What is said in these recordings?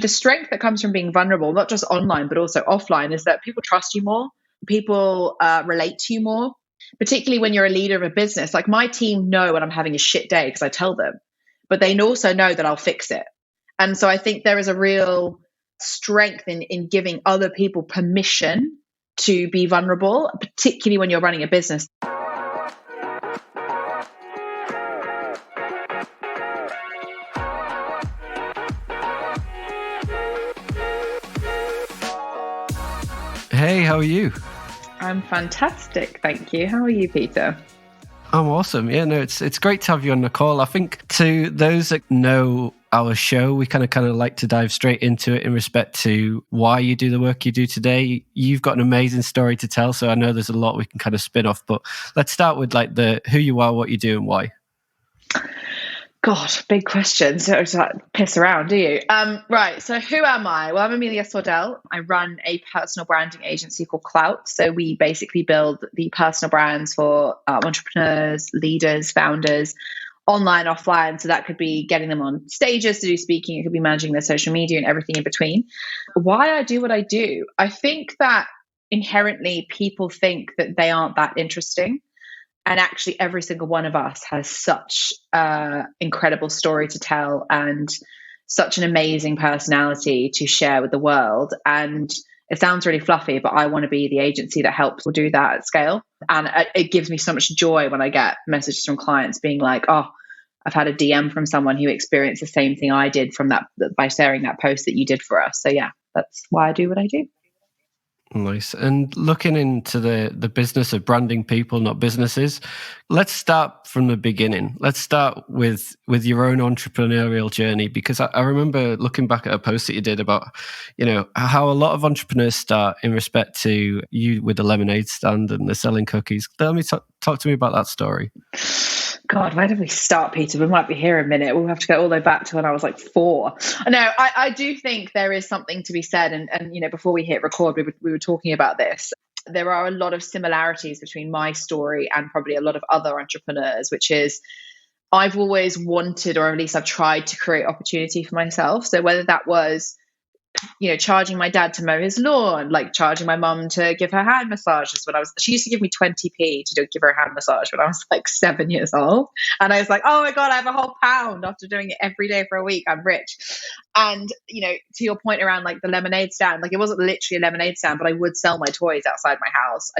The strength that comes from being vulnerable, not just online, but also offline, is that people trust you more. People relate to you more, particularly when you're a leader of a business. Like my team know when I'm having a shit day because I tell them, but they also know that I'll fix it. And so I think there is a real strength in giving other people permission to be vulnerable, particularly when you're running a business. Hey, how are you? I'm fantastic, thank you. How are you, Peter? I'm awesome. Yeah, no, it's great to have you on the call. I think to those that know our show, we kind of like to dive straight into it in respect to why you do the work you do today. You've got an amazing story to tell, so I know there's a lot we can kind of spin off, but let's start with like the who you are, what you do, and why. God, big question. So it's like piss around, do you? Right. So who am I? Well, I'm Amelia Sordell. I run a personal branding agency called Klowt. So we basically build the personal brands for entrepreneurs, leaders, founders, online, offline. So that could be getting them on stages to do speaking. It could be managing their social media and everything in between. Why I do what I do? I think that inherently people think that they aren't that interesting. And actually, every single one of us has such an incredible story to tell and such an amazing personality to share with the world. And it sounds really fluffy, but I want to be the agency that helps do that at scale. And it gives me so much joy when I get messages from clients being like, oh, I've had a DM from someone who experienced the same thing I did from that by sharing that post that you did for us. So yeah, that's why I do what I do. Nice. And looking into the business of branding people, not businesses, let's start from the beginning. Let's start with your own entrepreneurial journey, because I remember looking back at a post that you did about, how a lot of entrepreneurs start in respect to you with the lemonade stand and the selling cookies. Let me talk to me about that story. God, where did we start, Peter? We might be here a minute. We'll have to go all the way back to when I was like 4. No, I do think there is something to be said. And before we hit record, we were talking about this. There are a lot of similarities between my story and probably a lot of other entrepreneurs, which is I've always wanted, or at least I've tried to create opportunity for myself. So whether that was charging my dad to mow his lawn, like charging my mum to give her hand massages she used to give me 20p to give her a hand massage when I was like 7 years old. And I was like, oh my God, I have a whole pound after doing it every day for a week. I'm rich. And, to your point around like the lemonade stand, like it wasn't literally a lemonade stand, but I would sell my toys outside my house.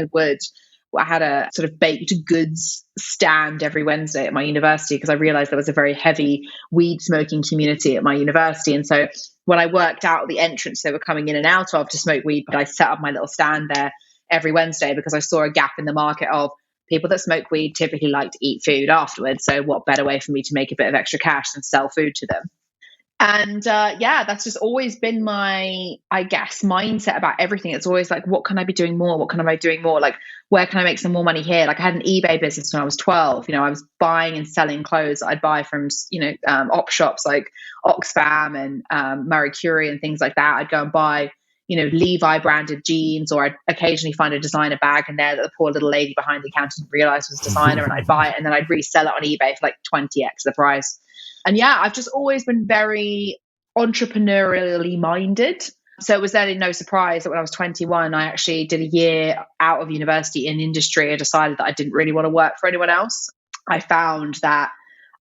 I had a sort of baked goods stand every Wednesday at my university because I realized there was a very heavy weed smoking community at my university. And so when I worked out the entrance they were coming in and out of to smoke weed, I set up my little stand there every Wednesday because I saw a gap in the market of people that smoke weed typically like to eat food afterwards. So what better way for me to make a bit of extra cash than sell food to them? And that's just always been my, I guess, mindset about everything. It's always like, what can I be doing more? What can I be doing more? Like, where can I make some more money here? Like I had an eBay business when I was 12. I was buying and selling clothes I'd buy from, op shops like Oxfam and Marie Curie and things like that. I'd go and buy, Levi branded jeans, or I'd occasionally find a designer bag in there that the poor little lady behind the counter didn't realize was designer, and I'd buy it and then I'd resell it on eBay for like 20x the price. And yeah, I've just always been very entrepreneurially minded. So it was then no surprise that when I was 21, I actually did a year out of university in industry and decided that I didn't really want to work for anyone else. I found that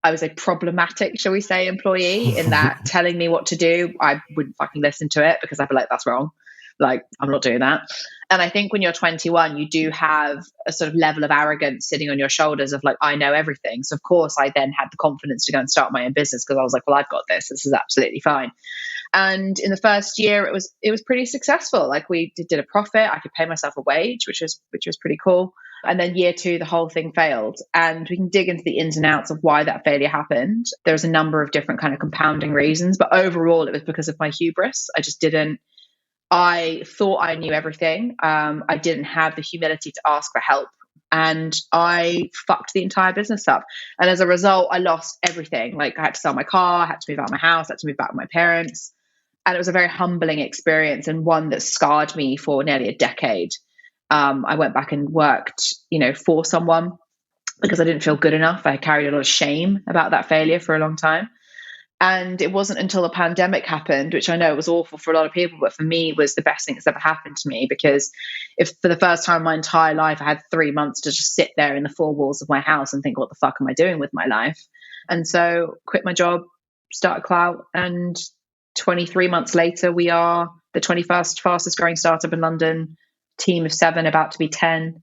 I was a problematic, shall we say, employee in that telling me what to do, I wouldn't fucking listen to it because I'd be like, that's wrong. Like, I'm not doing that. And I think when you're 21, you do have a sort of level of arrogance sitting on your shoulders of like, I know everything. So of course I then had the confidence to go and start my own business because I was like, well, I've got this. This is absolutely fine. And in the first year, it was pretty successful. Like we did a profit. I could pay myself a wage, which was pretty cool. And then year 2, the whole thing failed. And we can dig into the ins and outs of why that failure happened. There's a number of different kind of compounding reasons, but overall it was because of my hubris. I thought I knew everything. I didn't have the humility to ask for help. And I fucked the entire business up. And as a result, I lost everything. Like I had to sell my car, I had to move out of my house, I had to move back with my parents. And it was a very humbling experience and one that scarred me for nearly a decade. I went back and worked, for someone because I didn't feel good enough. I carried a lot of shame about that failure for a long time. And it wasn't until the pandemic happened, which I know was awful for a lot of people, but for me was the best thing that's ever happened to me, because if for the first time in my entire life, I had 3 months to just sit there in the four walls of my house and think, what the fuck am I doing with my life? And so quit my job, started Klowt, and 23 months later, we are the 21st fastest growing startup in London, team of 7, about to be 10.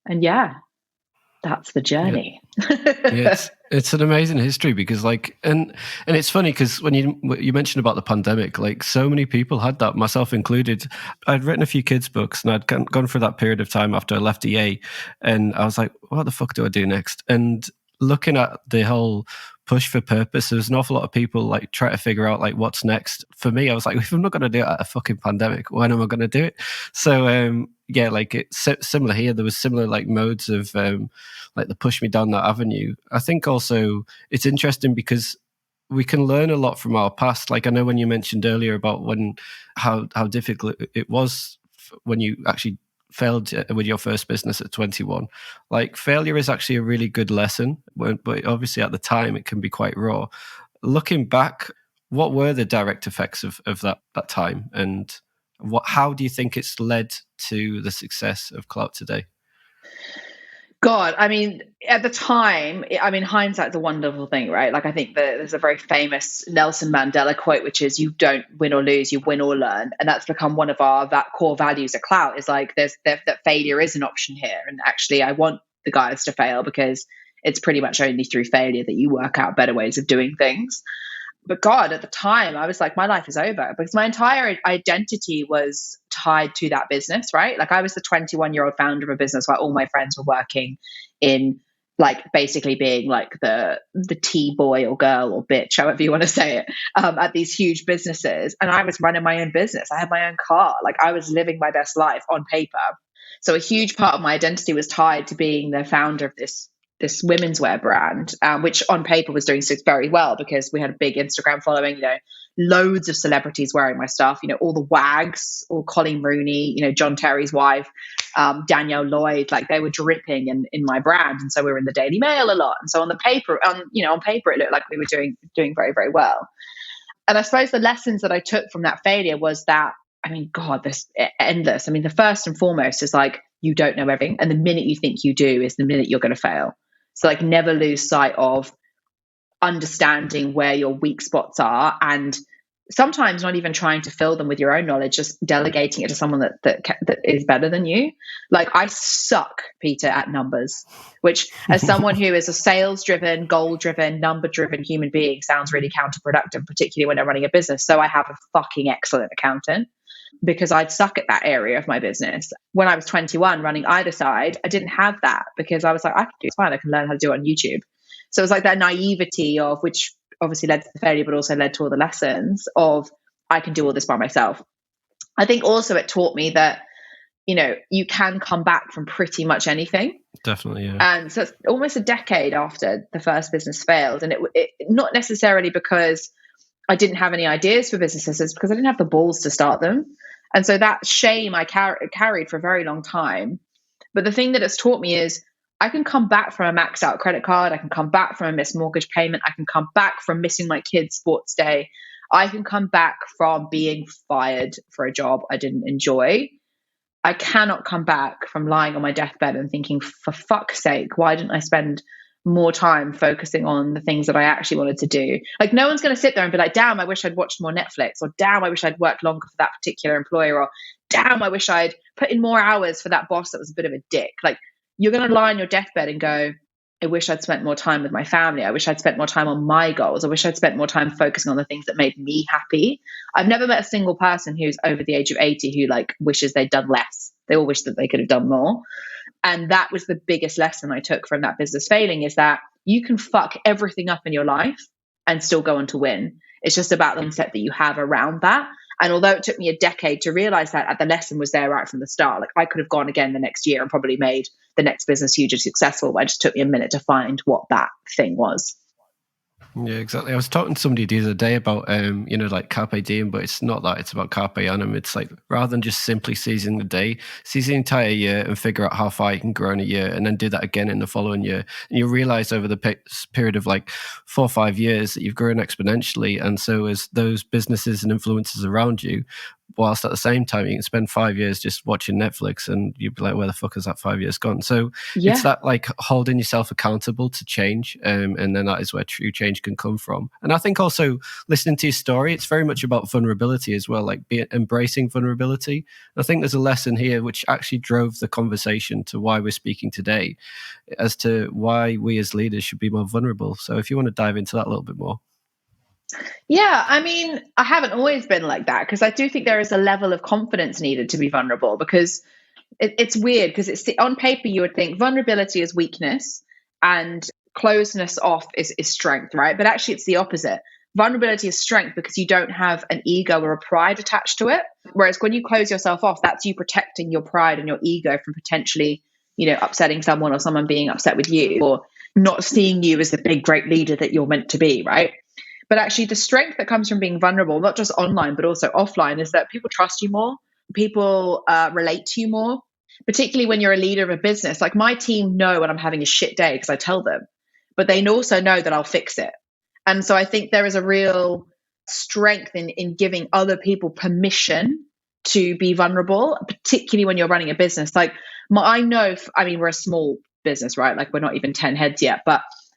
And yeah, that's the journey. Yeah, it's an amazing history, because and it's funny because when you mentioned about the pandemic, like so many people had that, myself included. I'd written a few kids books and I'd gone through that period of time after I left EA, and I was like, what the fuck do I do next? And looking at the whole push for purpose, there's an awful lot of people like try to figure out like what's next. For me, I was like, if I'm not going to do it at a fucking pandemic, when am I going to do it? So yeah, like it's similar here. There was similar like modes of like the push me down that avenue. I think also it's interesting because we can learn a lot from our past. Like I know when you mentioned earlier about how difficult it was when you actually failed with your first business at 21. Like failure is actually a really good lesson, but obviously at the time it can be quite raw. Looking back, what were the direct effects of that time, and how do you think it's led to the success of Klowt today? God, I mean, at the time, hindsight's a wonderful thing, right? Like, I think that there's a very famous Nelson Mandela quote, which is, you don't win or lose, you win or learn. And that's become one of our core values at Klowt, is like, that failure is an option here. And actually, I want the guys to fail, because it's pretty much only through failure that you work out better ways of doing things. But God, at the time, I was like, my life is over, because my entire identity was tied to that business, right? Like I was the 21-year-old founder of a business where all my friends were working in, like, basically being like the tea boy or girl or bitch, however you want to say it, at these huge businesses. And I was running my own business. I had my own car. Like I was living my best life on paper. So a huge part of my identity was tied to being the founder of this women's wear brand, which on paper was doing very well, because we had a big Instagram following, loads of celebrities wearing my stuff, all the wags, or Colleen Rooney, John Terry's wife, Danielle Lloyd, like they were dripping in my brand. And so we were in the Daily Mail a lot. And so on paper, it looked like we were doing very, very well. And I suppose the lessons that I took from that failure was that, God, this endless. The first and foremost is like, you don't know everything. And the minute you think you do is the minute you're going to fail. So like never lose sight of understanding where your weak spots are, and sometimes not even trying to fill them with your own knowledge, just delegating it to someone that is better than you. Like I suck, Peter, at numbers, which as someone who is a sales-driven, goal-driven, number-driven human being sounds really counterproductive, particularly when I'm running a business. So I have a fucking excellent accountant, because I'd suck at that area of my business. When I was 21 running either side, I didn't have that, because I was like, I can do it fine. I can learn how to do it on YouTube. So it was like that naivety of, which obviously led to the failure, but also led to all the lessons of, I can do all this by myself. I think also it taught me that, you can come back from pretty much anything. Definitely, yeah. And so it's almost a decade after the first business failed. And it not necessarily because I didn't have any ideas for businesses, it's because I didn't have the balls to start them. And so that shame I carried for a very long time. But the thing that it's taught me is, I can come back from a maxed out credit card. I can come back from a missed mortgage payment. I can come back from missing my kid's sports day. I can come back from being fired for a job I didn't enjoy. I cannot come back from lying on my deathbed and thinking, for fuck's sake, why didn't I spend more time focusing on the things that I actually wanted to do? Like, no one's going to sit there and be like, damn, I wish I'd watched more Netflix, or damn, I wish I'd worked longer for that particular employer, or damn, I wish I'd put in more hours for that boss that was a bit of a dick. Like, you're going to lie on your deathbed and go, I wish I'd spent more time with my family. I wish I'd spent more time on my goals. I wish I'd spent more time focusing on the things that made me happy. I've never met a single person who's over the age of 80 who like wishes they'd done less. They all wish that they could have done more. And that was the biggest lesson I took from that business failing, is that you can fuck everything up in your life and still go on to win. It's just about the mindset that you have around that. And although it took me a decade to realize that, the lesson was there right from the start. Like, I could have gone again the next year and probably made the next business hugely successful, but it just took me a minute to find what that thing was. Yeah, exactly. I was talking to somebody the other day about, like carpe diem, but it's not that. It's about carpe annum. It's like rather than just simply seizing the day, seize the entire year and figure out how far you can grow in a year, and then do that again in the following year. And you realize over the period of like 4 or 5 years that you've grown exponentially, and so as those businesses and influences around you. Whilst at the same time, you can spend 5 years just watching Netflix, and you'd be like, "Where the fuck has that 5 years gone?" So it's that like holding yourself accountable to change, and then that is where true change can come from. And I think also listening to your story, it's very much about vulnerability as well, like embracing vulnerability. I think there's a lesson here which actually drove the conversation to why we're speaking today, as to why we as leaders should be more vulnerable. So if you want to dive into that a little bit more. Yeah, I mean, I haven't always been like that, because I do think there is a level of confidence needed to be vulnerable, because it's weird, because it's on paper you would think vulnerability is weakness and closeness off is strength, right? But actually it's the opposite. Vulnerability is strength because you don't have an ego or a pride attached to it. Whereas when you close yourself off, that's you protecting your pride and your ego from potentially, upsetting someone, or someone being upset with you, or not seeing you as the big, great leader that you're meant to be, right? But actually the strength that comes from being vulnerable, not just online, but also offline, is that people trust you more. People relate to you more, particularly when you're a leader of a business. Like, my team know when I'm having a shit day because I tell them, but they also know that I'll fix it. And so I think there is a real strength in giving other people permission to be vulnerable, particularly when you're running a business. Like, we're a small business, right? Like, we're not even 10 heads yet,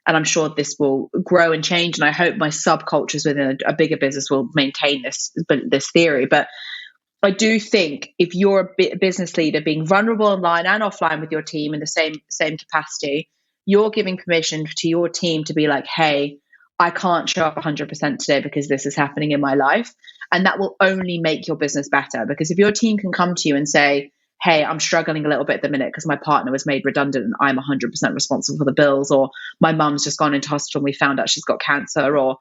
and I'm sure this will grow and change. And I hope my subcultures within a bigger business will maintain this theory. But I do think if you're a business leader, being vulnerable online and offline with your team in the same capacity, you're giving permission to your team to be like, hey, I can't show up 100% today because this is happening in my life. And that will only make your business better. Because if your team can come to you and say, hey, I'm struggling a little bit at the minute because my partner was made redundant and I'm 100% responsible for the bills, or my mum's just gone into hospital and we found out she's got cancer, or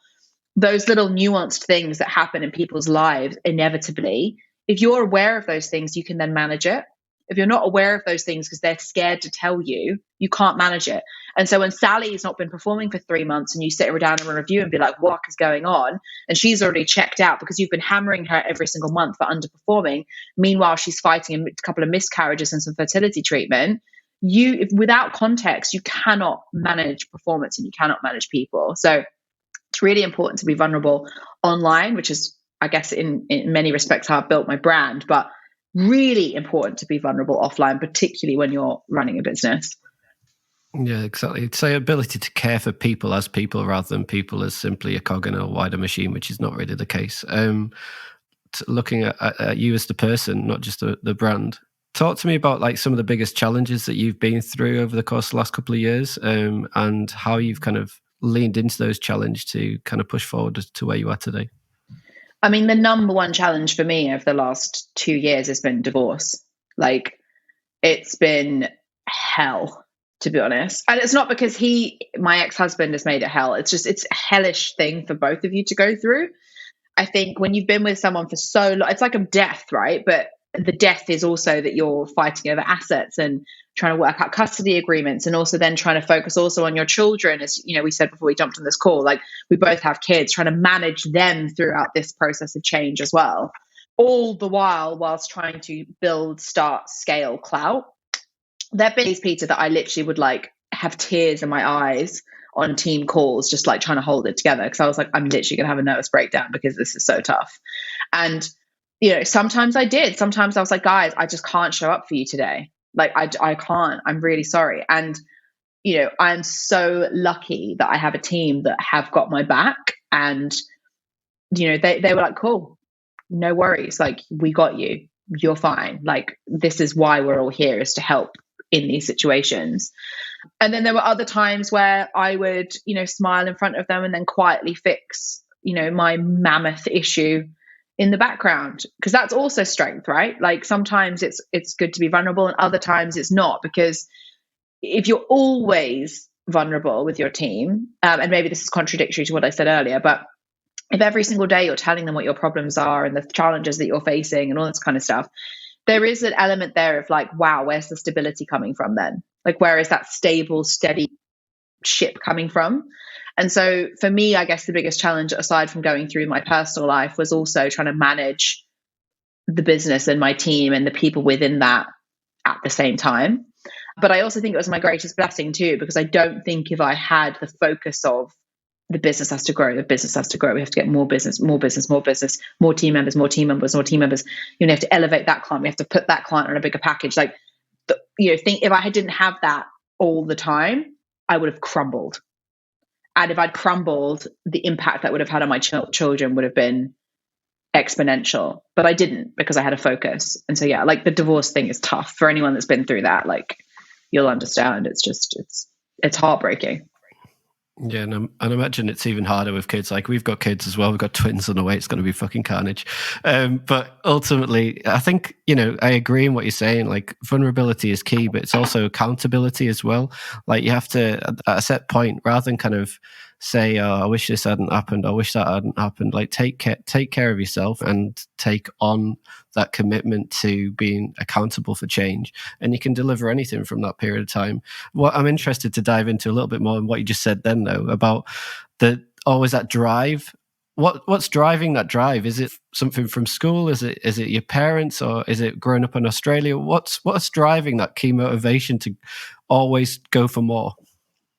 those little nuanced things that happen in people's lives inevitably. If you're aware of those things, you can then manage it. If you're not aware of those things because they're scared to tell you, you can't manage it. And so when Sally's not been performing for 3 months and you sit her down in a review and be like, what is going on? And she's already checked out because you've been hammering her every single month for underperforming. Meanwhile, she's fighting a couple of miscarriages and some fertility treatment. Without context, you cannot manage performance and you cannot manage people. So it's really important to be vulnerable online, which is, I guess, in many respects how I built my brand, but really important to be vulnerable offline, particularly when you're running a business. Yeah, exactly. It's the ability to care for people as people rather than people as simply a cog in a wider machine, which is not really the case. Looking at you as the person, not just the brand. Talk to me about like some of the biggest challenges that you've been through over the course of the last couple of years, and how you've kind of leaned into those challenges to kind of push forward to where you are today. I mean, the number one challenge for me over the last 2 years has been divorce. Like, it's been hell, to be honest. And it's not because my ex-husband has made it hell. It's just, it's a hellish thing for both of you to go through. I think when you've been with someone for so long, it's like a death, right? But the death is also that you're fighting over assets and trying to work out custody agreements, and also then trying to focus also on your children. As you know, we said before we jumped on this call, like, we both have kids, trying to manage them throughout this process of change as well. All the whilst trying to build, start, scale Klowt. There have been days, Peter, that I literally would like have tears in my eyes on team calls, just like trying to hold it together, because I was like, I'm literally going to have a nervous breakdown because this is so tough. And sometimes I did. Sometimes I was like, guys, I just can't show up for you today. Like, I can't. I'm really sorry. And I'm so lucky that I have a team that have got my back, and they were like, cool, no worries. Like, we got you. You're fine. Like, this is why we're all here, is to help in these situations. And then there were other times where I would, smile in front of them and then quietly fix, my mammoth issue in the background, because that's also strength, right? Like, sometimes it's good to be vulnerable, and other times it's not, because if you're always vulnerable with your team, and maybe this is contradictory to what I said earlier, but if every single day you're telling them what your problems are and the challenges that you're facing and all this kind of stuff, there is an element there of like, wow, where's the stability coming from then? Like, where is that stable, steady ship coming from? And so for me, I guess the biggest challenge, aside from going through my personal life, was also trying to manage the business and my team and the people within that at the same time. But I also think it was my greatest blessing too, because I don't think if I had the focus of the business has to grow, the business has to grow, we have to get more business, more business, more business, more team members, more team members, more team members. You have to elevate that client. We have to put that client on a bigger package. Think if I didn't have that all the time, I would have crumbled. And if I'd crumbled, the impact that would have had on my children would have been exponential. But I didn't, because I had a focus. And so, yeah, like the divorce thing is tough for anyone that's been through that. Like, you'll understand. It's heartbreaking. Yeah, and I imagine it's even harder with kids. Like, we've got kids as well. We've got twins on the way. It's going to be fucking carnage. But ultimately, I think, I agree in what you're saying. Like, vulnerability is key, but it's also accountability as well. Like, you have to, at a set point, rather than kind of say, oh, I wish this hadn't happened, I wish that hadn't happened, like take care of yourself and take on that commitment to being accountable for change. And you can deliver anything from that period of time. What I'm interested to dive into a little bit more in what you just said then, though, about always that drive. What's driving that drive? Is it something from school? Is it your parents, or is it growing up in Australia? What's driving that key motivation to always go for more?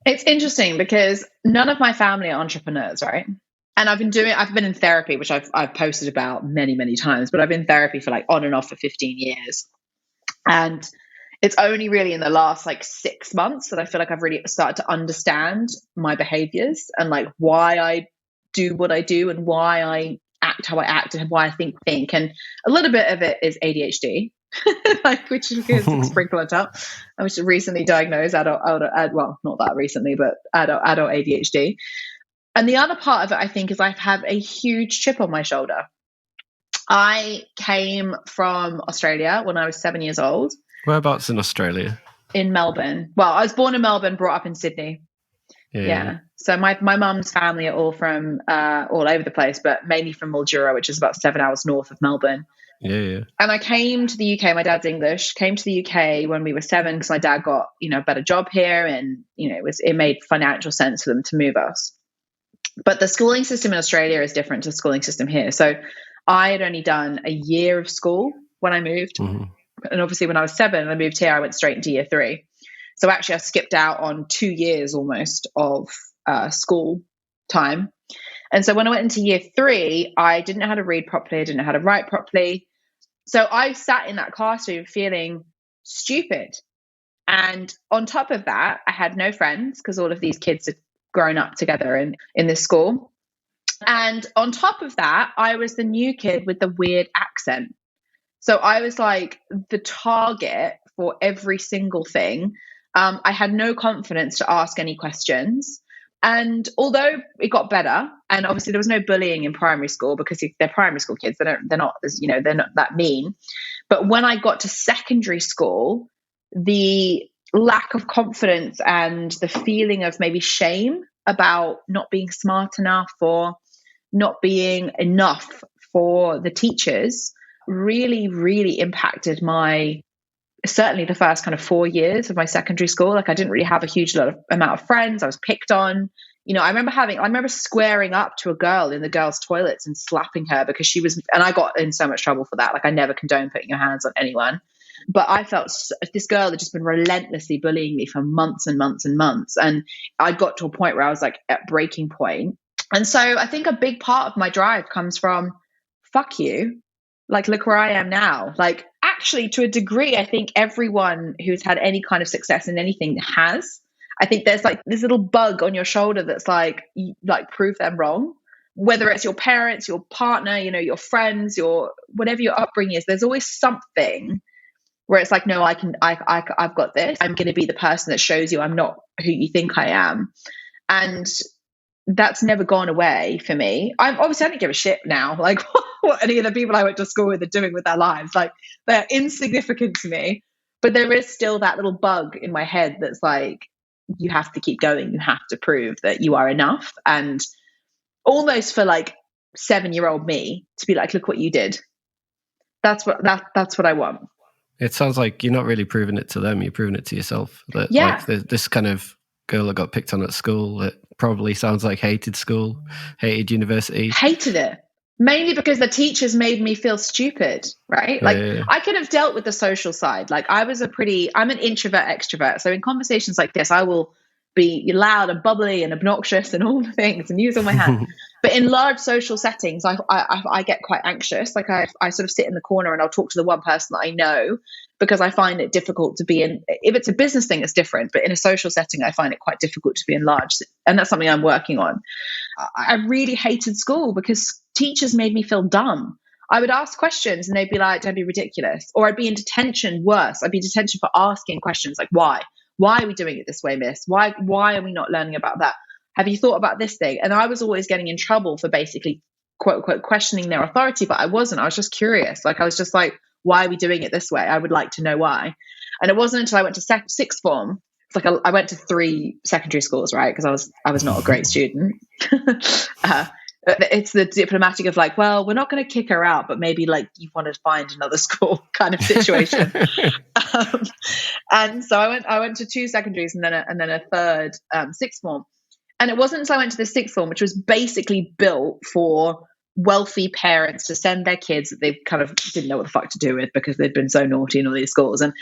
It's interesting because none of my family are entrepreneurs, right? And I've been in therapy, which I've posted about many, many times, but I've been in therapy for like on and off for 15 years. And it's only really in the last like 6 months that I feel like I've really started to understand my behaviors and like why I do what I do and why I act how I act and why I think. And a little bit of it is ADHD. Which is sprinkle on top. I was recently diagnosed adult, well, not that recently, but adult ADHD. And the other part of it, I think, is I have a huge chip on my shoulder. I came from Australia when I was 7 years old. Whereabouts in Australia? In Melbourne. Well, I was born in Melbourne, brought up in Sydney. Yeah. So my mum's family are all from all over the place, but mainly from Mildura, which is about 7 hours north of Melbourne. Yeah. And I came to the UK, my dad's English, came to the UK when we were 7 because my dad got, a better job here and, it made financial sense for them to move us. But the schooling system in Australia is different to the schooling system here. So I had only done a year of school when I moved. Mm-hmm. And obviously when I was 7 and I moved here, I went straight into year 3. So actually I skipped out on 2 years almost of school time. And so when I went into year 3, I didn't know how to read properly. I didn't know how to write properly. So I sat in that classroom feeling stupid. And on top of that, I had no friends because all of these kids had grown up together in this school. And on top of that, I was the new kid with the weird accent. So I was like the target for every single thing. I had no confidence to ask any questions. And although it got better, and obviously there was no bullying in primary school because they're primary school kids, they're not that mean. But when I got to secondary school, the lack of confidence and the feeling of maybe shame about not being smart enough or not being enough for the teachers really, really impacted certainly the first kind of 4 years of my secondary school. Like I didn't really have a huge amount of friends. I was picked on. I remember squaring up to a girl in the girls' toilets and slapping her because she was, and I got in so much trouble for that. Like I never condone putting your hands on anyone. But I felt this girl had just been relentlessly bullying me for months and months and months. And I got to a point where I was like at breaking point. And so I think a big part of my drive comes from, fuck you. Like, look where I am now. Like, actually, to a degree, I think everyone who's had any kind of success in anything has. I think there's like this little bug on your shoulder that's like prove them wrong. Whether it's your parents, your partner, your friends, whatever your upbringing is, there's always something where it's like, no, I've got this. I'm going to be the person that shows you I'm not who you think I am. And that's never gone away for me. I don't give a shit now. Like what any of the people I went to school with are doing with their lives. Like they're insignificant to me. But there is still that little bug in my head that's like, you have to keep going. You have to prove that you are enough. And almost for like 7-year-old me to be like, look what you did. That's what I want. It sounds like you're not really proving it to them. You're proving it to yourself. That, yeah. Like this kind of girl that got picked on at school, that Probably sounds like hated school, hated university. Hated it. Mainly because the teachers made me feel stupid, right? Like I could have dealt with the social side. Like I'm an introvert extrovert. So in conversations like this, I will be loud and bubbly and obnoxious and all the things and use all my hands. But in large social settings, I get quite anxious. Like I sort of sit in the corner and I'll talk to the one person that I know, because I find it difficult to be in. If it's a business thing, it's different. But in a social setting, I find it quite difficult to be in large. And that's something I'm working on. I really hated school because teachers made me feel dumb. I would ask questions and they'd be like, don't be ridiculous. Or I'd be in detention worse. I'd be in detention for asking questions like, why? Why are we doing it this way, miss? Why are we not learning about that? Have you thought about this thing? And I was always getting in trouble for basically, quote unquote, questioning their authority, but I wasn't. I was just curious. Like I was just like, why are we doing it this way? I would like to know why. And it wasn't until I went to sixth form. It's like I went to 3 secondary schools, right? Because I was not a great student. It's the diplomatic of like, well, we're not going to kick her out, but maybe like you want to find another school kind of situation. And so I went to 2 secondaries and then a third sixth form. And it wasn't until I went to the sixth form, which was basically built for wealthy parents to send their kids that they kind of didn't know what the fuck to do with because they'd been so naughty in all these schools. And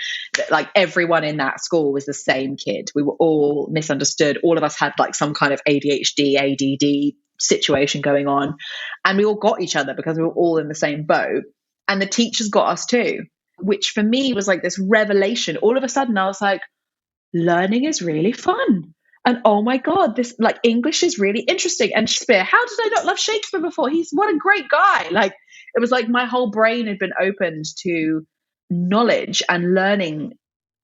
like everyone in that school was the same kid. We were all misunderstood. All of us had like some kind of ADHD, ADD situation going on. And we all got each other because we were all in the same boat. And the teachers got us too, which for me was like this revelation. All of a sudden I was like, learning is really fun. And oh my God, this like English is really interesting. And Shakespeare, how did I not love Shakespeare before? What a great guy. Like it was like my whole brain had been opened to knowledge and learning,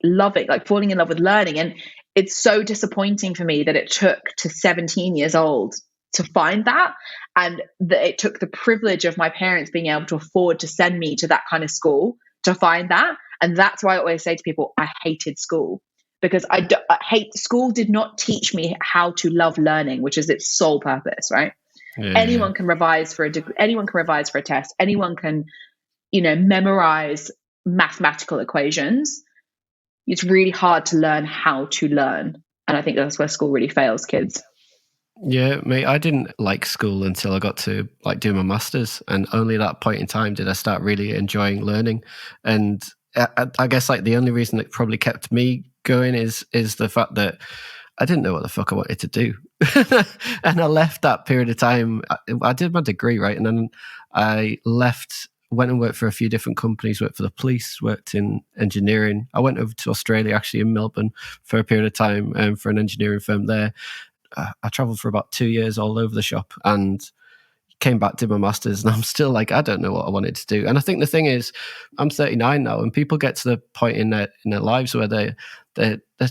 loving, like falling in love with learning. And it's so disappointing for me that it took to 17 years old to find that. And that it took the privilege of my parents being able to afford to send me to that kind of school to find that. And that's why I always say to people, I hated school. Because I hate school did not teach me how to love learning, which is its sole purpose, right? Yeah. Anyone can revise for a degree, anyone can revise for a test, anyone can, memorize mathematical equations. It's really hard to learn how to learn. And I think that's where school really fails kids. Yeah, mate, I didn't like school until I got to like do my master's, and only at that point in time did I start really enjoying learning. And I guess like the only reason that probably kept me going is the fact that I didn't know what the fuck I wanted to do. And I left that period of time. I did my degree, right? And then I left, went and worked for a few different companies, worked for the police, worked in engineering. I went over to Australia, actually in Melbourne for a period of time for an engineering firm there. I traveled for about 2 years all over the shop and came back, did my master's, and I'm still like, I don't know what I wanted to do. And I think the thing is, I'm 39 now, and people get to the point in their lives where they're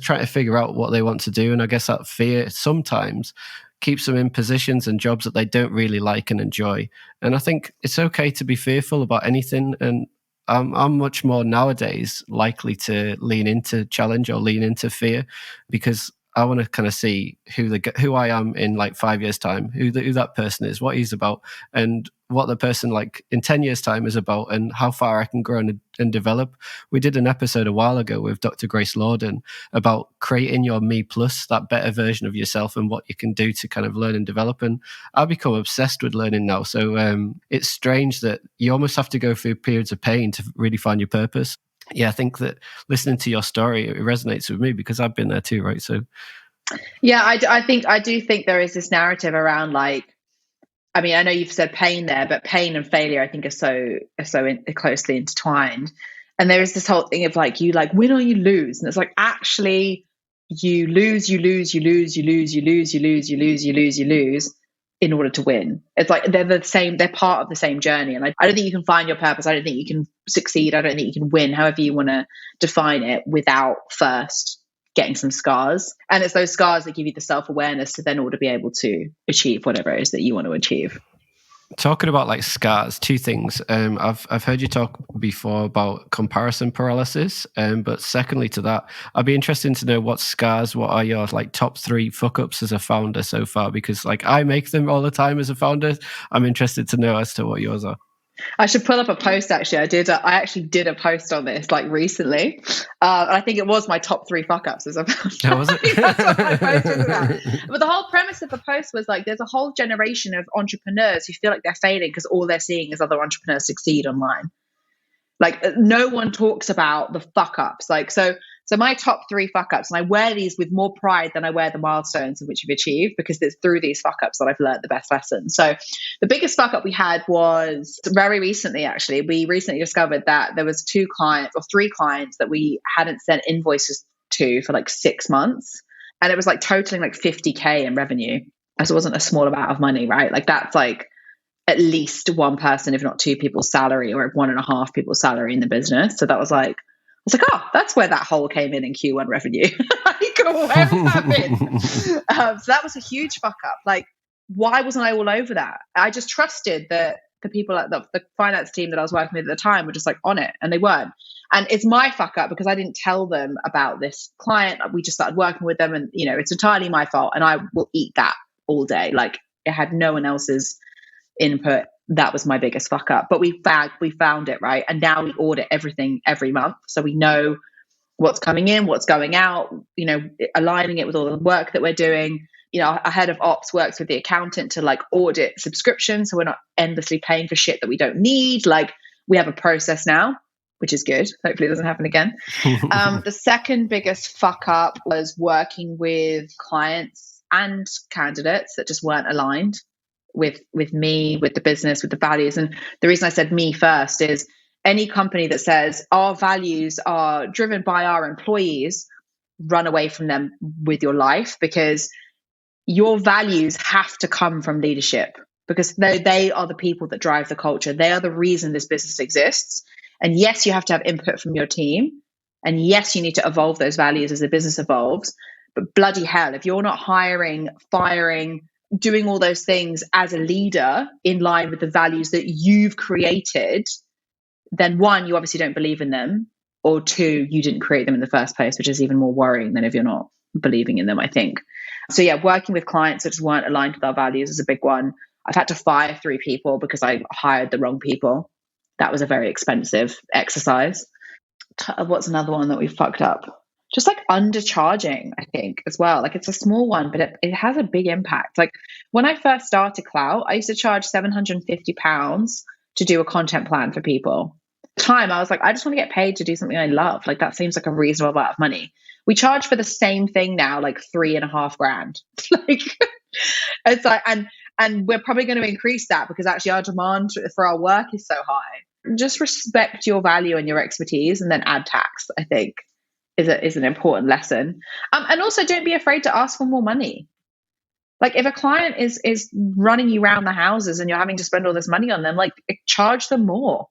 trying to figure out what they want to do. And I guess that fear sometimes keeps them in positions and jobs that they don't really like and enjoy. And I think it's okay to be fearful about anything. And I'm much more nowadays likely to lean into challenge or lean into fear, because I want to kind of see who I am in like 5 years' time, who that person is, what he's about, and what the person like in 10 years' time is about, and how far I can grow and develop. We did an episode a while ago with Dr. Grace Lorden about creating your me plus, that better version of yourself, and what you can do to kind of learn and develop. And I've become obsessed with learning now. So it's strange that you almost have to go through periods of pain to really find your purpose. Yeah, I think that listening to your story, it resonates with me because I've been there too, right? So, yeah, I do think there is this narrative around like, I mean, I know you've said pain there, but pain and failure, I think, are so closely intertwined. And there is this whole thing of like, you like win or you lose, and it's like actually you lose in order to win. It's like they're part of the same journey. And I don't think you can find your purpose. I don't think you can succeed. I don't think you can win, however you want to define it, without first getting some scars. And it's those scars that give you the self-awareness to then order to be able to achieve whatever it is that you want to achieve. Talking about like scars, 2 things. I've heard you talk before about comparison paralysis, but secondly to that, I'd be interested to know what are your like top 3 fuck ups as a founder so far? Because like I make them all the time as a founder. I'm interested to know as to what yours are. I should pull up a post. Actually, I actually did a post on this like recently. I think it was my top 3 fuck ups. As Oh, was it? That's what my post was about. But the whole premise of the post was like, there's a whole generation of entrepreneurs who feel like they're failing because all they're seeing is other entrepreneurs succeed online. Like no one talks about the fuck ups. Like so my top 3 fuck ups, and I wear these with more pride than I wear the milestones of which you've achieved, because it's through these fuck ups that I've learned the best lessons. So the biggest fuck up we had was very recently. Actually, we recently discovered that there was 2 clients or 3 clients that we hadn't sent invoices to for like 6 months, and it was like totaling like 50K in revenue. As it wasn't a small amount of money, right? Like that's like at least 1 person, if not 2 people's salary, or 1.5 people's salary in the business. So that was like, I was like, oh, that's where that hole came in Q1 revenue. Like, where was that been? So that was a huge fuck up. Like, why wasn't I all over that? I just trusted that the people at the finance team that I was working with at the time were just like on it, and they weren't. And it's my fuck up because I didn't tell them about this client. We just started working with them, and it's entirely my fault, and I will eat that all day. Like, it had no one else's input. That was my biggest fuck up. But we found it, right? And now we audit everything every month, so we know what's coming in, what's going out, aligning it with all the work that we're doing. Our head of ops works with the accountant to like audit subscriptions, so we're not endlessly paying for shit that we don't need. Like, we have a process now, which is good. Hopefully it doesn't happen again. The second biggest fuck up was working with clients and candidates that just weren't aligned with me, with the business, with the values. And the reason I said me first is any company that says our values are driven by our employees, run away from them with your life, because your values have to come from leadership, because they are the people that drive the culture. They are the reason this business exists. And yes, you have to have input from your team. And yes, you need to evolve those values as the business evolves. But bloody hell, if you're not hiring, firing, doing all those things as a leader in line with the values that you've created, then 1, you obviously don't believe in them, or 2, you didn't create them in the first place, which is even more worrying than if you're not believing in them, I think. So yeah, working with clients that just weren't aligned with our values is a big one. I've had to fire 3 people because I hired the wrong people. That was a very expensive exercise. What's another one that we fucked up? Just like undercharging, I think, as well. Like, it's a small one, but it has a big impact. Like, when I first started Klowt, I used to charge £750 to do a content plan for people. At the time, I was like, I just want to get paid to do something I love. Like, that seems like a reasonable amount of money. We charge for the same thing now, like $3,500. Like, it's like, and we're probably going to increase that because actually our demand for our work is so high. Just respect your value and your expertise, and then add tax, I think, is an important lesson. And also, don't be afraid to ask for more money. Like, if a client is running you around the houses and you're having to spend all this money on them, like, charge them more.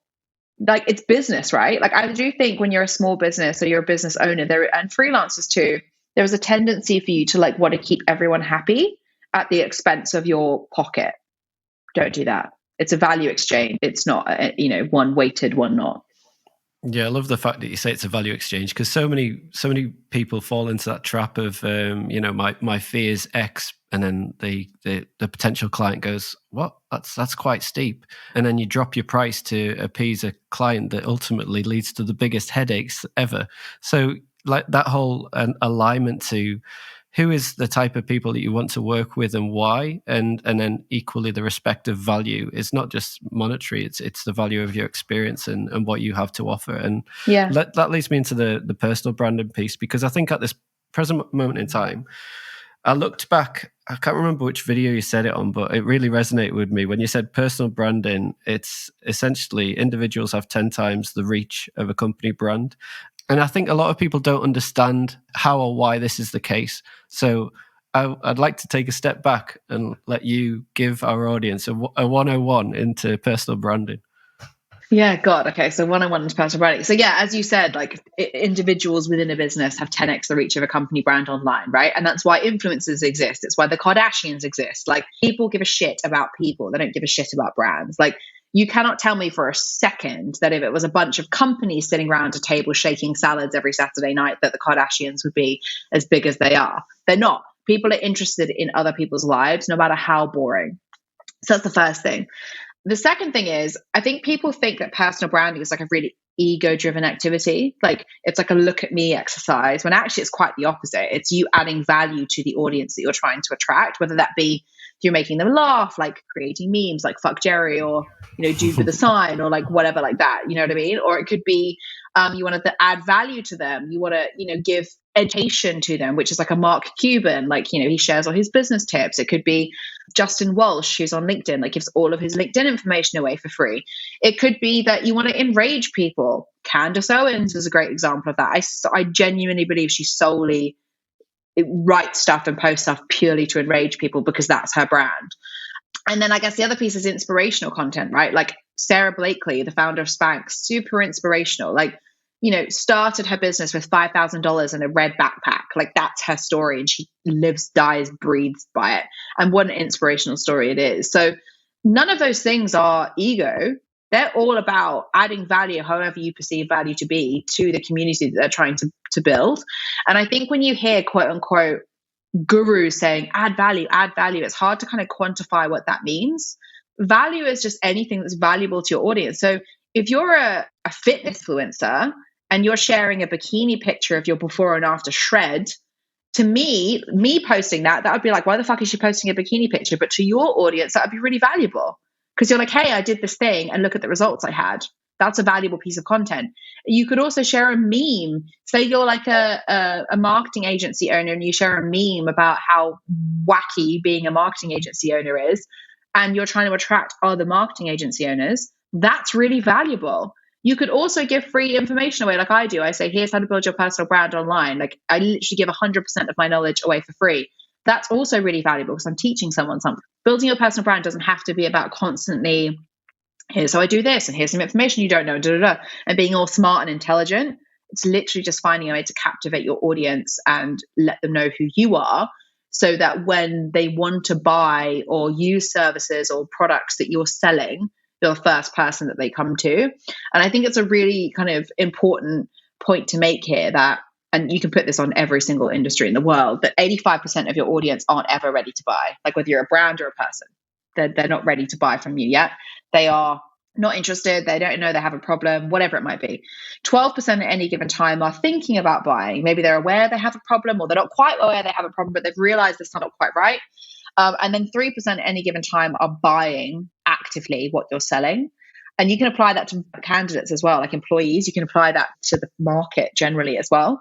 Like, it's business, right? Like, I do think when you're a small business or you're a business owner, and freelancers too, there's a tendency for you to like want to keep everyone happy at the expense of your pocket. Don't do that. It's a value exchange. It's not, one weighted, one not. Yeah, I love the fact that you say it's a value exchange, because so many people fall into that trap of my fee is X, and then the potential client goes, what? That's quite steep, and then you drop your price to appease a client that ultimately leads to the biggest headaches ever. So like that whole alignment to who is the type of people that you want to work with and why, and then equally the respective value is not just monetary, it's the value of your experience and what you have to offer. And yeah, that leads me into the personal branding piece, because I think at this present moment in time, I looked back, I can't remember which video you said it on, but it really resonated with me when you said personal branding. It's essentially individuals have 10 times the reach of a company brand. And I think a lot of people don't understand how or why this is the case. So I'd like to take a step back and let you give our audience a 101 into personal branding. Yeah, God. Okay. So 101 into personal branding. So yeah, as you said, like individuals within a business have 10x the reach of a company brand online, right? And that's why influencers exist. It's why the Kardashians exist. Like, people give a shit about people. They don't give a shit about brands. Like, you cannot tell me for a second that if it was a bunch of companies sitting around a table shaking salads every Saturday night, that the Kardashians would be as big as they are. They're not. People are interested in other people's lives, no matter how boring. So that's the first thing. The second thing is, I think people think that personal branding is like a really ego-driven activity. Like it's like a look at me exercise, when actually it's quite the opposite. It's you adding value to the audience that you're trying to attract, whether that be you're making them laugh, like creating memes like fuck Jerry, or, dude with a sign, or like whatever like that, you know what I mean? Or it could be you want to add value to them. You want to, give education to them, which is like a Mark Cuban, like, he shares all his business tips. It could be Justin Walsh, who's on LinkedIn, like gives all of his LinkedIn information away for free. It could be that you want to enrage people. Candace Owens is a great example of that. I genuinely believe she solely writes stuff and posts stuff purely to enrage people because that's her brand. And then I guess the other piece is inspirational content, right? Like Sarah Blakely, the founder of Spanx, super inspirational. Like, started her business with $5,000 in a red backpack. Like that's her story, and she lives, dies, breathes by it. And what an inspirational story it is. So none of those things are ego. They're all about adding value, however you perceive value to be, to the community that they're trying to build. And I think when you hear quote unquote gurus saying add value, it's hard to kind of quantify what that means. Value is just anything that's valuable to your audience. So if you're a fitness influencer and you're sharing a bikini picture of your before and after shred, to me posting that would be like, why the fuck is she posting a bikini picture? But to your audience, that would be really valuable, because you're like, hey, I did this thing and look at the results I had. That's a valuable piece of content. You could also share a meme. Say you're like a marketing agency owner and you share a meme about how wacky being a marketing agency owner is, and you're trying to attract other marketing agency owners. That's really valuable. You could also give free information away like I do. I say, here's how to build your personal brand online. Like I literally give 100% of my knowledge away for free. That's also really valuable because I'm teaching someone something. Building your personal brand doesn't have to be about constantly, here's how I do this, and here's some information you don't know, and being all smart and intelligent. It's literally just finding a way to captivate your audience and let them know who you are, so that when they want to buy or use services or products that you're selling, you're the first person that they come to. And I think it's a really kind of important point to make here, that, and you can put this on every single industry in the world, that 85% of your audience aren't ever ready to buy. Like whether you're a brand or a person, they're not ready to buy from you yet. They are not interested. They don't know they have a problem, whatever it might be. 12% at any given time are thinking about buying. Maybe they're aware they have a problem, or they're not quite aware they have a problem, but they've realized it's not quite right. And then 3% at any given time are buying actively what you're selling. And you can apply that to candidates as well, like employees. You can apply that to the market generally as well.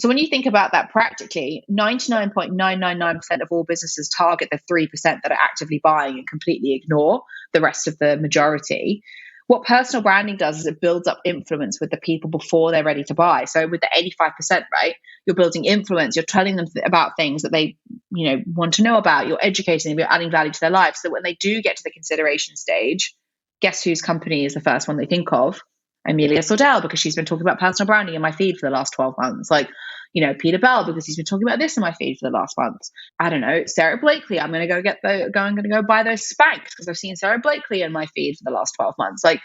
So when you think about that practically, 99.999% of all businesses target the 3% that are actively buying and completely ignore the rest of the majority. What personal branding does is it builds up influence with the people before they're ready to buy. So with the 85%, right, you're building influence. You're telling them about things that they, want to know about. You're educating them. You're adding value to their lives. So when they do get to the consideration stage, guess whose company is the first one they think of? Amelia Sordell, because she's been talking about personal branding in my feed for the last 12 months. Like, Peter Bell, because he's been talking about this in my feed for the last month. I don't know, Sarah Blakely. I'm going to go buy those Spanx because I've seen Sarah Blakely in my feed for the last 12 months. Like,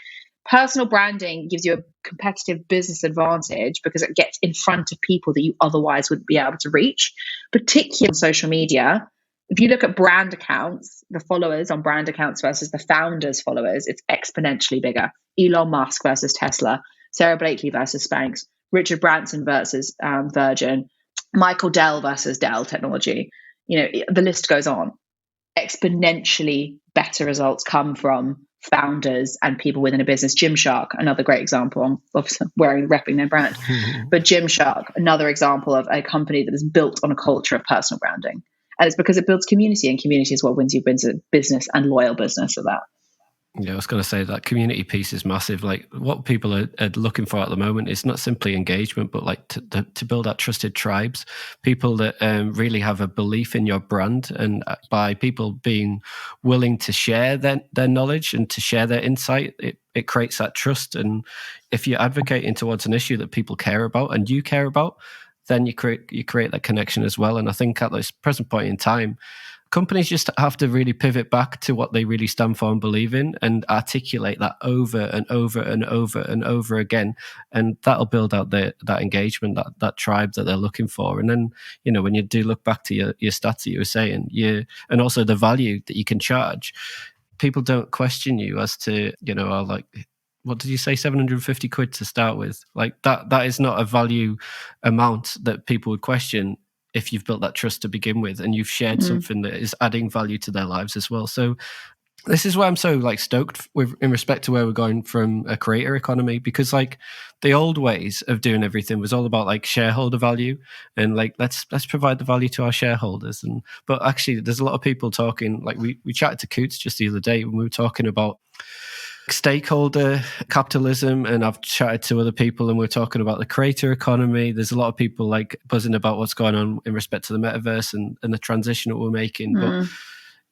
personal branding gives you a competitive business advantage because it gets in front of people that you otherwise wouldn't be able to reach, particularly on social media. If you look at brand accounts, the followers on brand accounts versus the founders' followers, it's exponentially bigger. Elon Musk versus Tesla, Sarah Blakely versus Spanx, Richard Branson versus Virgin, Michael Dell versus Dell Technology. The list goes on. Exponentially better results come from founders and people within a business. Gymshark, another great example of repping their brand. But Gymshark, another example of a company that is built on a culture of personal branding. And it's because it builds community, and community is what wins you business and loyal business at that. Yeah, I was going to say that community piece is massive. Like what people are looking for at the moment is not simply engagement, but like to build out trusted tribes, people that really have a belief in your brand, and by people being willing to share their knowledge and to share their insight, it creates that trust. And if you're advocating towards an issue that people care about and you care about, then you create that connection as well. And I think at this present point in time, companies just have to really pivot back to what they really stand for and believe in, and articulate that over and over and over and over again. And that'll build out that engagement, that tribe that they're looking for. And then, when you do look back to your stats that you were saying, and also the value that you can charge, people don't question you as to, are like, what did you say, 750 quid to start with? Like that is not a value amount that people would question if you've built that trust to begin with, and you've shared something that is adding value to their lives as well. So this is why I'm so like stoked in respect to where we're going from a creator economy, because like the old ways of doing everything was all about like shareholder value and like let's provide the value to our shareholders. But actually there's a lot of people talking, like we chatted to Coots just the other day when we were talking about stakeholder capitalism, and I've chatted to other people and we're talking about the creator economy. There's a lot of people like buzzing about what's going on in respect to the metaverse and the transition that we're making. But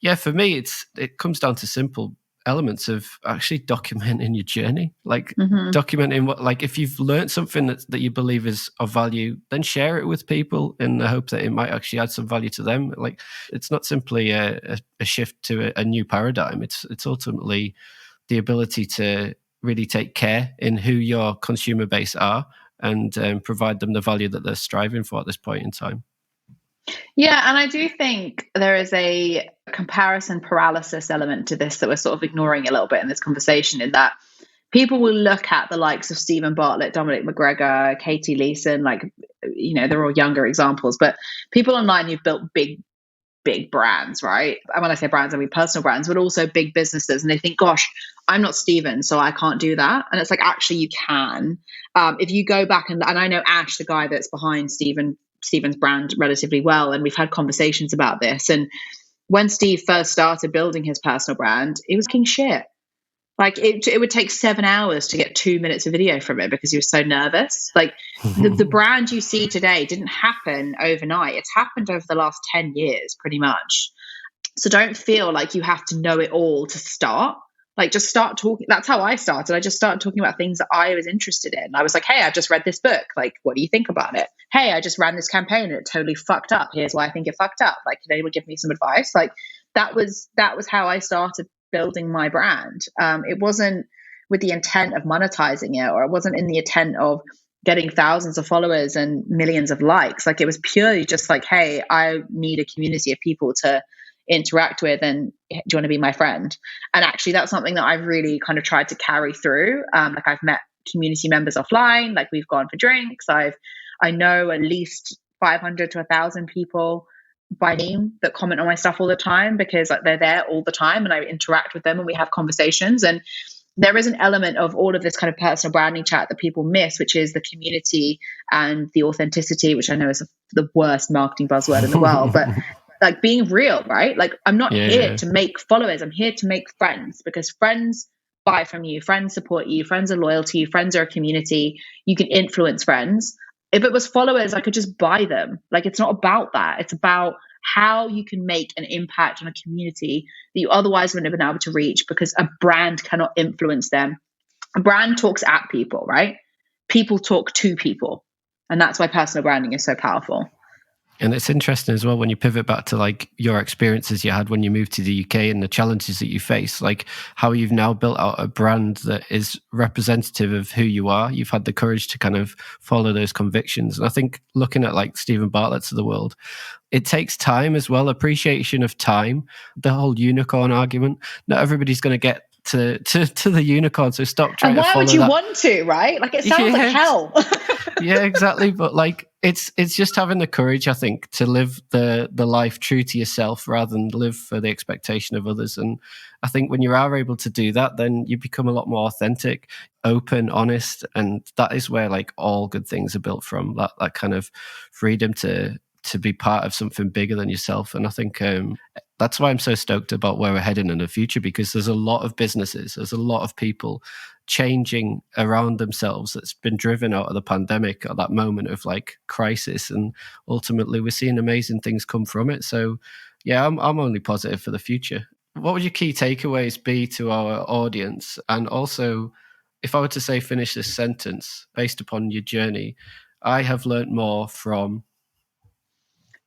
yeah, for me, it comes down to simple elements of actually documenting your journey, like documenting what, like if you've learned something that you believe is of value, then share it with people in the hope that it might actually add some value to them. Like it's not simply a shift to a new paradigm. It's ultimately the ability to really take care in who your consumer base are and provide them the value that they're striving for at this point in time. Yeah, and I do think there is a comparison paralysis element to this that we're sort of ignoring a little bit in this conversation, in that people will look at the likes of Stephen Bartlett, Dominic McGregor, Katie Leeson, like, they're all younger examples, but people online who've built big brands, right? And when I say brands, I mean personal brands, but also big businesses. And they think, gosh, I'm not Stephen, so I can't do that. And it's like, actually, you can. If you go back and I know Ash, the guy that's behind Stephen's brand relatively well, and we've had conversations about this. And when Steve first started building his personal brand, it was king shit. Like it would take 7 hours to get 2 minutes of video from it because he was so nervous. Like the brand you see today didn't happen overnight. It's happened over the last 10 years, pretty much. So don't feel like you have to know it all to start. Like just start talking. That's how I started. I just started talking about things that I was interested in. I was like, hey, I just read this book. Like, what do you think about it? Hey, I just ran this campaign and it totally fucked up. Here's why I think it fucked up. Like, can anyone give me some advice? Like that was how I started building my brand. It wasn't with the intent of monetizing it, or it wasn't in the intent of getting thousands of followers and millions of likes. Like it was purely just like, hey, I need a community of people to interact with, and do you want to be my friend? And actually that's something that I've really kind of tried to carry through. Like I've met community members offline, like we've gone for drinks. I know at least 500 to 1,000 people by name that comment on my stuff all the time, because like they're there all the time and I interact with them and we have conversations. And there is an element of all of this kind of personal branding chat that people miss, which is the community and the authenticity, which I know is the worst marketing buzzword in the world, but like being real, right? Like I'm not here to make followers. I'm here to make friends, because friends buy from you, friends support you, friends are loyal to you, friends are a community. You can influence friends. If it was followers, I could just buy them. Like it's not about that. It's about how you can make an impact on a community that you otherwise wouldn't have been able to reach, because a brand cannot influence them. A brand talks at people, right? People talk to people. And that's why personal branding is so powerful. And it's interesting as well when you pivot back to like your experiences you had when you moved to the UK and the challenges that you face, like how you've now built out a brand that is representative of who you are. You've had the courage to kind of follow those convictions. And I think looking at like Stephen Bartlett's of the world, it takes time as well, appreciation of time, the whole unicorn argument. Not everybody's going to get to the unicorn, so stop trying to follow that. And why would you want to, right? Like it sounds like hell. Yeah, exactly. But like it's just having the courage, I think, to live the life true to yourself rather than live for the expectation of others. And I think when you are able to do that, then you become a lot more authentic, open, honest, and that is where like all good things are built from. That kind of freedom to be part of something bigger than yourself. And I think that's why I'm so stoked about where we're heading in the future, because there's a lot of businesses, there's a lot of people changing around themselves that's been driven out of the pandemic at that moment of like crisis, and ultimately we're seeing amazing things come from it. So yeah, I'm only positive for the future. What would your key takeaways be to our audience? And also, if I were to say finish this sentence based upon your journey, I have learned more from...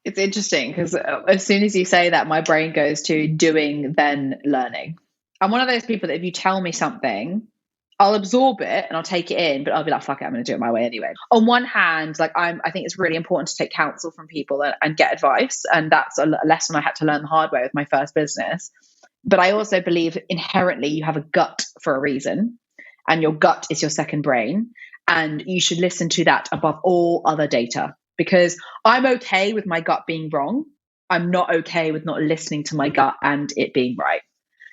It's interesting because as soon as you say that, my brain goes to doing, then learning. I'm one of those people that if you tell me something, I'll absorb it and I'll take it in, but I'll be like, fuck it, I'm going to do it my way anyway. On one hand, like I think it's really important to take counsel from people and get advice. And that's a lesson I had to learn the hard way with my first business. But I also believe inherently you have a gut for a reason, and your gut is your second brain. And you should listen to that above all other data, because I'm okay with my gut being wrong. I'm not okay with not listening to my gut and it being right.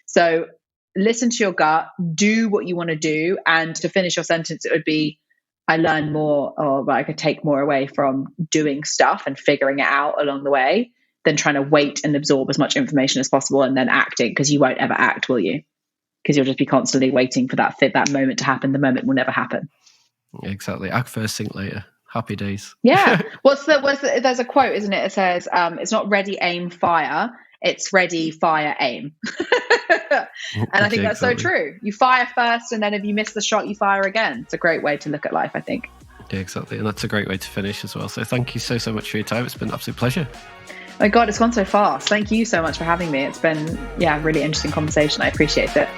So listen to your gut, do what you want to do. And to finish your sentence, it would be, I learn more, or I could take more away from doing stuff and figuring it out along the way than trying to wait and absorb as much information as possible and then acting, because you won't ever act, will you? Because you'll just be constantly waiting for that moment to happen. The moment will never happen. Exactly. Act first, think later. Happy days. Yeah. There's a quote, isn't it? It says, it's not ready, aim, fire. It's ready, fire, aim. And I think that's so true. You fire first, and then if you miss the shot, you fire again. It's a great way to look at life, I think. Yeah, exactly. And that's a great way to finish as well. So thank you so much for your time. It's been an absolute pleasure. Oh my God, it's gone so fast. Thank you so much for having me. It's been, a really interesting conversation. I appreciate it.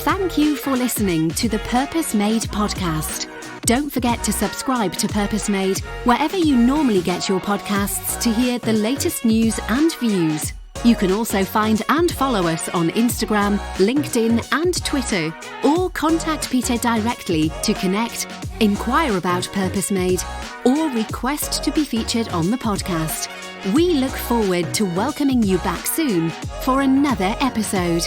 Thank you for listening to the Purpose Made podcast. Don't forget to subscribe to Purpose Made wherever you normally get your podcasts to hear the latest news and views. You can also find and follow us on Instagram, LinkedIn and Twitter, or contact Peter directly to connect, inquire about Purpose Made, or request to be featured on the podcast. We look forward to welcoming you back soon for another episode.